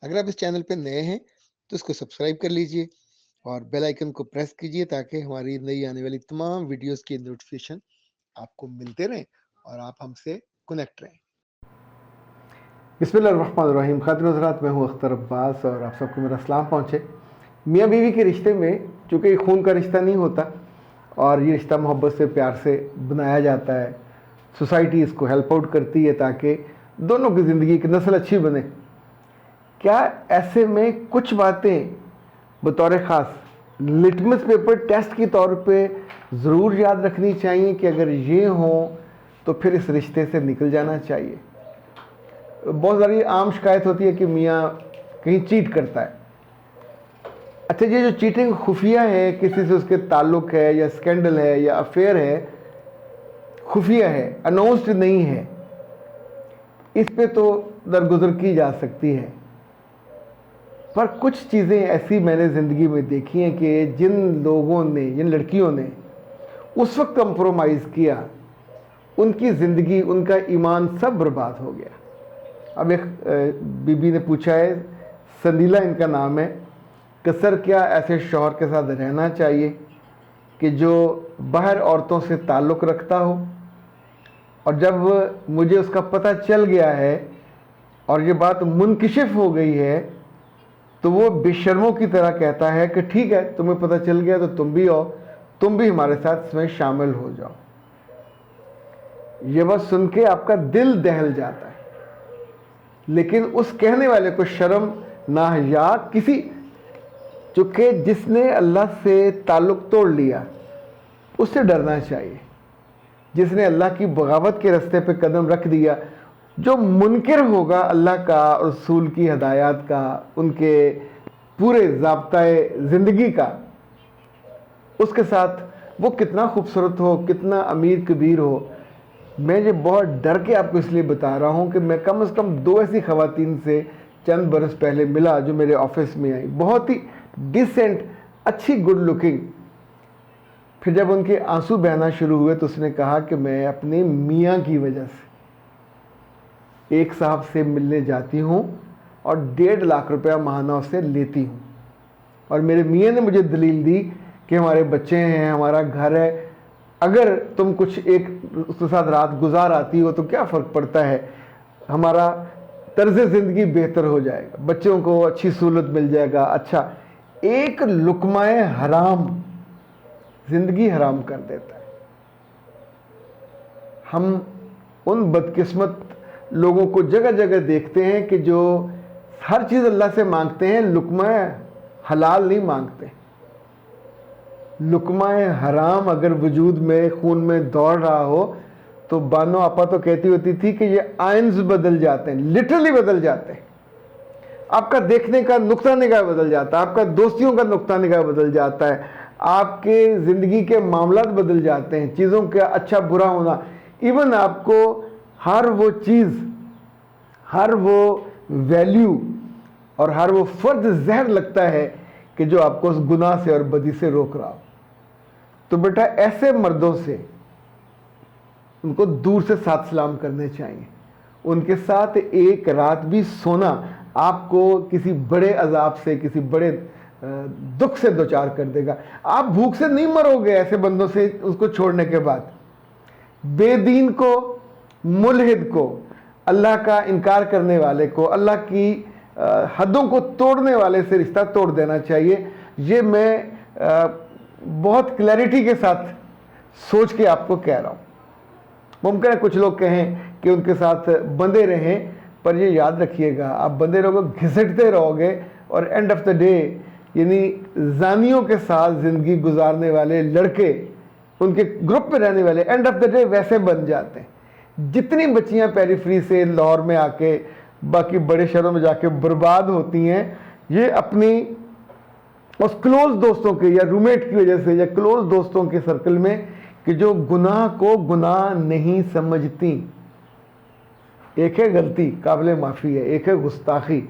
अगर आप इस चैनल पे नए हैं तो इसको सब्सक्राइब कर लीजिए और बेल आइकन को प्रेस कीजिए ताकि हमारी नई आने वाली तमाम वीडियोस की नोटिफिकेशन आपको मिलते रहें और आप हमसे कनेक्ट रहें। बिस्मिल्लाहिर्रहमानिर्रहीम। खातिन हज़रात, मैं हूँ अख्तर अब्बास और आप सबको मेरा सलाम पहुँचे। मियाँ बीवी के रिश्ते में चूँकि ये खून का रिश्ता नहीं होता और ये रिश्ता मोहब्बत से प्यार से बनाया जाता है, सोसाइटी इसको हेल्प आउट करती है ताकि दोनों की ज़िंदगी की नस्ल अच्छी बने। क्या ऐसे में कुछ बातें बतौर ख़ास लिटमस पेपर टेस्ट के तौर पे ज़रूर याद रखनी चाहिए कि अगर ये हों तो फिर इस रिश्ते से निकल जाना चाहिए। बहुत सारी आम शिकायत होती है कि मियाँ कहीं चीट करता है। अच्छा, ये जो चीटिंग खुफिया है, किसी से उसके ताल्लुक़ है या स्कैंडल है या अफेयर है, खुफिया है, अनाउंस्ड नहीं है, इस पे तो दरगुजर की जा सकती है। पर कुछ चीज़ें ऐसी मैंने ज़िंदगी में देखी हैं कि जिन लोगों ने, जिन लड़कियों ने उस वक्त कंप्रोमाइज़ किया, उनकी ज़िंदगी, उनका ईमान सब बर्बाद हो गया। अब एक बीबी ने पूछा है, संदीला इनका नाम है, कि सर क्या ऐसे शौहर के साथ रहना चाहिए कि जो बाहर औरतों से ताल्लुक़ रखता हो, और जब मुझे उसका पता चल गया है और ये बात मुनकिशिफ हो गई है तो वो बेशर्मों की तरह कहता है कि ठीक है, तुम्हें पता चल गया तो तुम भी आओ, तुम भी हमारे साथ इसमें शामिल हो जाओ। ये बात सुन के आपका दिल दहल जाता है, लेकिन उस कहने वाले को शर्म ना हया किसी, चूँकि जिसने अल्लाह से ताल्लुक़ तोड़ लिया उससे डरना चाहिए। जिसने अल्लाह की बगावत के रास्ते पे कदम रख दिया, जो मुनकिर होगा अल्लाह का और रसूल की हदायत का, उनके पूरे ज़ाब्ताए ज़िंदगी का, उसके साथ वो कितना खूबसूरत हो, कितना अमीर कबीर हो। मैं ये बहुत डर के आपको इसलिए बता रहा हूँ कि मैं कम से कम 2 ऐसी ख़वातीन से चंद बरस पहले मिला जो मेरे ऑफिस में आई, बहुत ही डिसेंट, अच्छी, गुड लुकिंग। फिर जब उनके आंसू बहना शुरू हुए तो उसने कहा कि मैं अपने मियाँ की वजह से एक साहब से मिलने जाती हूँ और 1.5 लाख रुपया महाना उससे लेती हूँ, और मेरे मियाँ ने मुझे दलील दी कि हमारे बच्चे हैं, हमारा घर है, अगर तुम कुछ एक उसके साथ रात गुजार आती हो तो क्या फ़र्क पड़ता है, हमारा तर्ज ज़िंदगी बेहतर हो जाएगा, बच्चों को अच्छी सहूलत मिल जाएगा। अच्छा, एक लुकमाए हराम ज़िंदगी हराम कर देता है। हम उन बदकिस्मत लोगों को जगह जगह देखते हैं कि जो हर चीज़ अल्लाह से मांगते हैं, लुकमाए हलाल नहीं मांगते। लुकमाए हराम अगर वजूद में, खून में दौड़ रहा हो तो बानो आपा तो कहती होती थी कि ये आइन्स बदल जाते हैं, लिटरली बदल जाते हैं। आपका देखने का नुक्ता निगाह बदल जाता है, आपका दोस्तियों का नुक्ता निगाह बदल जाता है, आपके ज़िंदगी के मामलात बदल जाते हैं, चीज़ों का अच्छा बुरा होना, इवन आपको हर वो चीज़, हर वो वैल्यू और हर वो फ़र्द जहर लगता है कि जो आपको उस गुनाह से और बदी से रोक रहा हो। तो बेटा, ऐसे मर्दों से उनको दूर से साथ सलाम करने चाहिए। उनके साथ एक रात भी सोना आपको किसी बड़े अजाब से, किसी बड़े दुख से दो चार कर देगा। आप भूख से नहीं मरोगे ऐसे बंदों से उसको छोड़ने के बाद। बेदीन को, मुल्हिद को, अल्लाह का इनकार करने वाले को, अल्लाह की हदों को तोड़ने वाले से रिश्ता तोड़ देना चाहिए। ये मैं बहुत क्लैरिटी के साथ सोच के आपको कह रहा हूँ। मुमकिन है कुछ लोग कहें कि उनके साथ बंधे रहें, पर ये याद रखिएगा, आप बंधे रहोगे, घिसटते रहोगे और एंड ऑफ द डे, यानी जानियों के साथ ज़िंदगी गुजारने वाले लड़के, उनके ग्रुप में रहने वाले, एंड ऑफ द डे वैसे बन जाते हैं। जितनी बच्चियां पेरीफ्री से लाहौर में आके बाकी बड़े शहरों में जाके बर्बाद होती हैं, ये अपनी उस क्लोज दोस्तों के या रूममेट की वजह से या क्लोज दोस्तों के सर्कल में कि जो गुनाह को गुनाह नहीं समझती। एक है गलती, काबिल माफ़ी है, एक है गुस्ताखी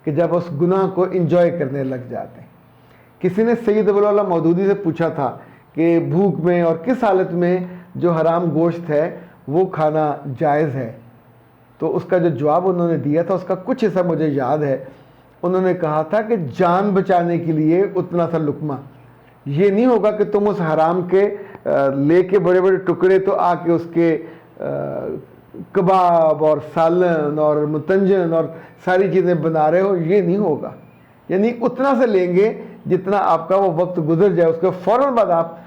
कि जब उस गुनाह को इंजॉय करने लग जाते हैं। किसी ने सैयद अबुल आला मौदूदी से पूछा था कि भूख में और किस हालत में जो हराम गोश्त है वो खाना जायज़ है, तो उसका जो जवाब उन्होंने दिया था उसका कुछ हिस्सा मुझे याद है। उन्होंने कहा था कि जान बचाने के लिए उतना सा लुकमा, ये नहीं होगा कि तुम उस हराम के लेके बड़े बड़े टुकड़े तो आके उसके कबाब और सालन और मुतंजन और सारी चीज़ें बना रहे हो, ये नहीं होगा। यानी उतना से लेंगे जितना आपका वो वक्त गुजर जाए, उसके फ़ौरन बाद आप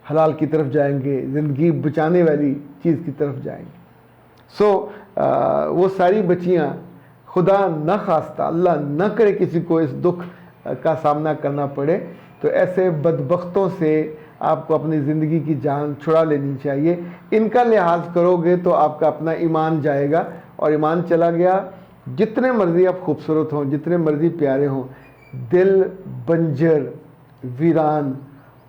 हलाल की तरफ जाएंगे, ज़िंदगी बचाने वाली चीज़ की तरफ जाएंगे। वो सारी बच्चियाँ, खुदा न खास्ता, अल्लाह न करे किसी को इस दुख का सामना करना पड़े, तो ऐसे बदबख्तों से आपको अपनी ज़िंदगी की जान छुड़ा लेनी चाहिए। इनका लिहाज करोगे तो आपका अपना ईमान जाएगा, और ईमान चला गया, जितने मर्ज़ी आप खूबसूरत हों, जितने मर्ज़ी प्यारे हों, दिल बंजर, वीरान,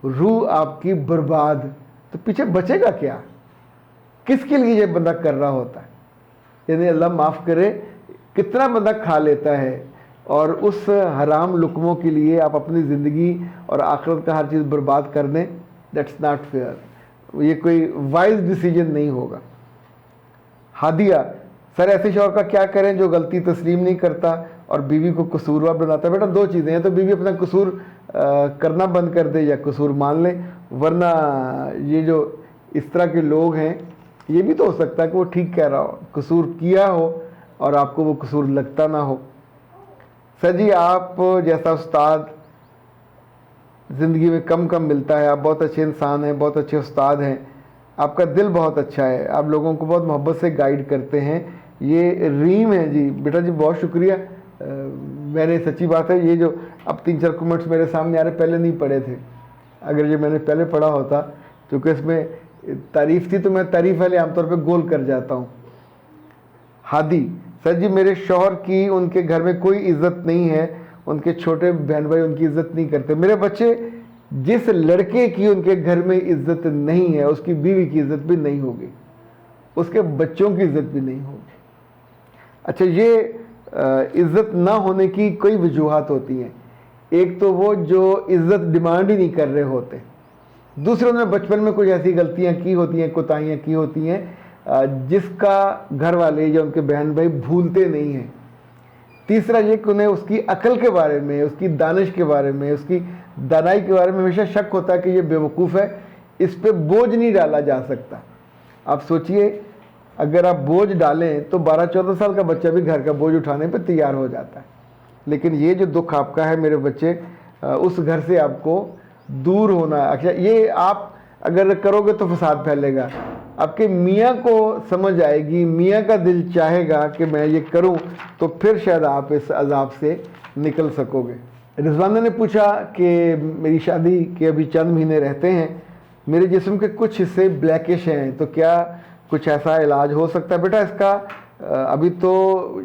रूह आपकी बर्बाद, तो पीछे बचेगा क्या? किसके लिए ये बंदा कर रहा होता है? यानी अल्लाह माफ़ करे, कितना बंदा खा लेता है, और उस हराम लुकमों के लिए आप अपनी ज़िंदगी और आखिरत का हर चीज़ बर्बाद कर दें। दैट्स नॉट फेयर, ये कोई वाइज डिसीजन नहीं होगा। हादिया, सर ऐसे शौहर का क्या करें जो गलती तस्लीम नहीं करता और बीवी को कसूरवार बनाता है? बेटा दो चीज़ें हैं, तो बीवी अपना कसूर करना बंद कर दे या कसूर मान ले, वरना ये जो इस तरह के लोग हैं, ये भी तो हो सकता है कि वो ठीक कह रहा हो, कसूर किया हो और आपको वो कसूर लगता ना हो। सर जी आप जैसा उस्ताद ज़िंदगी में कम कम मिलता है, आप बहुत अच्छे इंसान हैं, बहुत अच्छे उस्ताद हैं, आपका दिल बहुत अच्छा है, आप लोगों को बहुत मोहब्बत से गाइड करते हैं। ये रीम है जी, बेटा जी बहुत शुक्रिया। मैंने सच्ची बात है, ये जो अब 3-4 कमेंट्स मेरे सामने आ रहे, पहले नहीं पढ़े थे। अगर ये मैंने पहले पढ़ा होता, क्योंकि इसमें तारीफ़ थी, तो मैं तारीफ़ वाले आमतौर पे गोल कर जाता हूँ। हादी, सर जी मेरे शौहर की उनके घर में कोई इज़्ज़त नहीं है, उनके छोटे बहन भाई उनकी इज़्ज़त नहीं करते। मेरे बच्चे, जिस लड़के की उनके घर में इज़्ज़त नहीं है, उसकी बीवी की इज़्ज़त भी नहीं होगी, उसके बच्चों की इज़्ज़त भी नहीं होगी। अच्छा, ये इज़्ज़त ना होने की कई वजूहात होती हैं। एक तो वो जो इज़्ज़त डिमांड ही नहीं कर रहे होते, दूसरे उन्होंने बचपन में कुछ ऐसी गलतियां की होती हैं, कोताहियां की होती हैं जिसका घर वाले या उनके बहन भाई भूलते नहीं हैं। तीसरा ये कि उन्हें उसकी अकल के बारे में, उसकी दानिश के बारे में, उसकी दानाई के बारे में हमेशा शक होता है कि ये बेवकूफ़ है, इस पे बोझ नहीं डाला जा सकता। आप सोचिए, अगर आप बोझ डालें तो 12-14 साल का बच्चा भी घर का बोझ उठाने पे तैयार हो जाता है। लेकिन ये जो दुख आपका है मेरे बच्चे, उस घर से आपको दूर होना है। अच्छा, ये आप अगर करोगे तो फसाद फैलेगा, आपके मियाँ को समझ आएगी, मियाँ का दिल चाहेगा कि मैं ये करूं, तो फिर शायद आप इस अजाब से निकल सकोगे। रिजवाना ने पूछा कि मेरी शादी के अभी चंद महीने रहते हैं, मेरे जिस्म के कुछ हिस्से ब्लैकिश हैं, तो क्या कुछ ऐसा इलाज हो सकता है? बेटा इसका अभी तो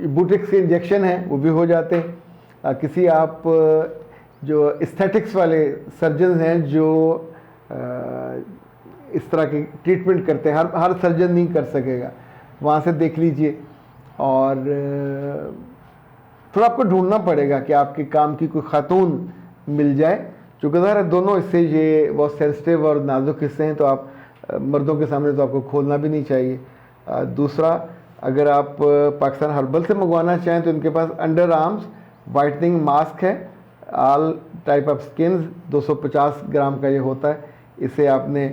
बूटेक्स के इंजेक्शन हैं, वो भी हो जाते हैं। किसी आप जो एस्थेटिक्स वाले सर्जन हैं जो इस तरह की ट्रीटमेंट करते हैं, हर सर्जन नहीं कर सकेगा, वहाँ से देख लीजिए। और थोड़ा आपको ढूंढना पड़ेगा कि आपके काम की कोई खातून मिल जाए, चूँकि ज़ाहिर है दोनों हिस्से ये बहुत सेंसिटिव और नाजुक हिस्से हैं, तो आप मर्दों के सामने तो आपको खोलना भी नहीं चाहिए। दूसरा, अगर आप पाकिस्तान हर्बल से मंगवाना चाहें तो इनके पास अंडर आर्म्स वाइटनिंग मास्क है, ऑल टाइप ऑफ स्किन्स, 250 ग्राम का ये होता है। इसे आपने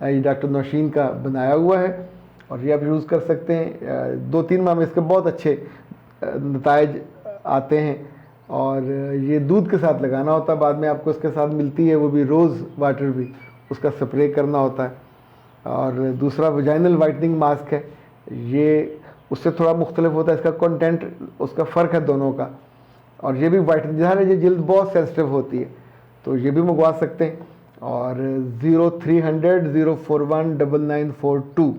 ये डॉक्टर नौशीन का बनाया हुआ है और ये आप यूज़ कर सकते हैं। 2-3 माह में इसके बहुत अच्छे नताइज आते हैं। और ये दूध के साथ लगाना होता है, बाद में आपको इसके साथ मिलती है वो भी रोज़ वाटर भी, उसका स्प्रे करना होता है। और दूसरा वजाइनल वाइटनिंग मास्क है, ये उससे थोड़ा मुख्तलिफ होता है, इसका कंटेंट, उसका फ़र्क है दोनों का। और ये भी वाइटनिंग, जहाँ ये जल्द बहुत सेंसिटिव होती है, तो ये भी मंगवा सकते हैं। और 0300-041-9942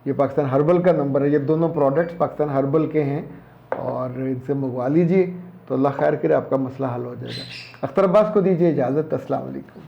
ये पाकिस्तान हर्बल का नंबर है। ये दोनों प्रोडक्ट्स पाकिस्तान हर्बल के हैं और इनसे मंगवा लीजिए, तो अल्लाह खैर करे, आपका मसला हल हो जाएगा। अख्तर अब्बास को दीजिए इजाज़त। अस्सलाम वालेकुम।